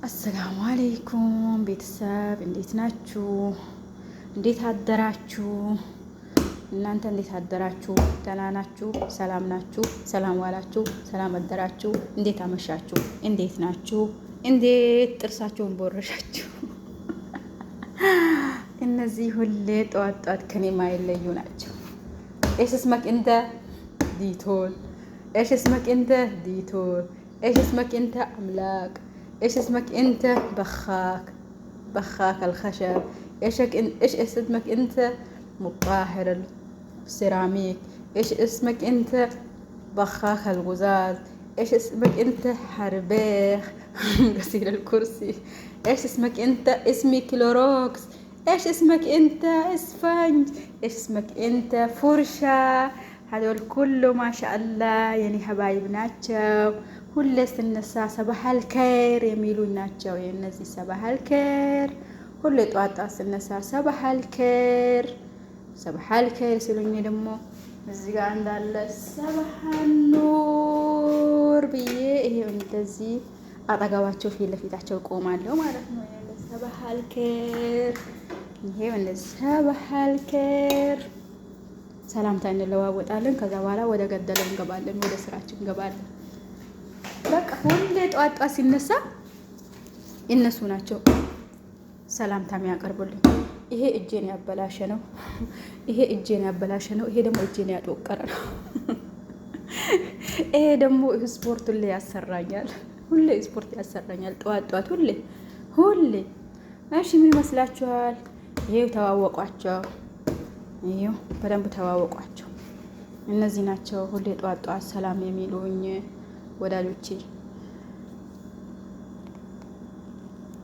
አሰላሙ አለይኩም ቤተሰብ እንዴት ናችሁ? እንዴት አደራችሁ? እናንተ እንዴት አደራችሁ? ደህና ናችሁ? ሰላም ናችሁ? ሰላም ዋላችሁ? ሰላም አደራችሁ? እንዴት አመሻችሁ? እንዴት ናችሁ? እንዴት ጥርሳቸውን ቦረሻችሁ? እነዚህ ሁሌ ጠዋት ጠዋት ከኔ ማይለዩ ናቸው። ايش اسمك انت ديتول ايش اسمك انت ديتول ايش اسمك انت عملاق ايش اسمك انت بخاك الخشب ايش اسمك انت مطهر السيراميك ايش اسمك انت بخاك الغزاز ايش اسمك انت حربيخ غسيل الكرسي ايش اسمك انت اسمي كلوروكس ايش اسمك انت اسفنج ايش اسمك انت فرشة هذول كله ما شاء الله يعني حبايب ናቸው። ሁሌ ስነሳ ሰባሃል ከር የሚሉኝ ናቸው። የነዚህ ሰባሃል ከር ሁሌ ጧጣ ስነሳ ሰባሃል ከር ሲሉኝ ደግሞ እዚህ ጋር እንዳለ ሰባሃል ኑር ብዬ ይሄው እንደዚህ አጠገባቸው ፊት ለፊታቸው ቆማለሁ ማለት ነው። ሰባሃል ከር ይሄው እንደዚህ ሰባሃል ከር ሰላምታ እንለዋወጣለን። ከዛ በኋላ ወደ ገደለው እንገባለን፣ ወደ ስራችን እንገባለን። በቃ ሁሌ ጧጧ ሲነሳ እነሱ ናቸው ሰላምታ የሚያቀርቡልኝ። ይሄ እጄን ያበላሸ ነው፣ ይሄ እጄን ያበላሸ ነው፣ ይሄ ደግሞ እጄን ያጠወቀረ ነው፣ ይሄ ደግሞ ስፖርት ሁሌ ያሰራኛል፣ ሁሌ ስፖርት ያሰራኛል ጧጧት ሁሌ። እሺ ምን ይመስላችኋል? ይሄው ተዋወቋቸው፣ ይሄው በደንብ ተዋወቋቸው። እነዚህ ናቸው ሁሌ ጧጧት ሰላም የሚሉኝ ወዳጆቼ።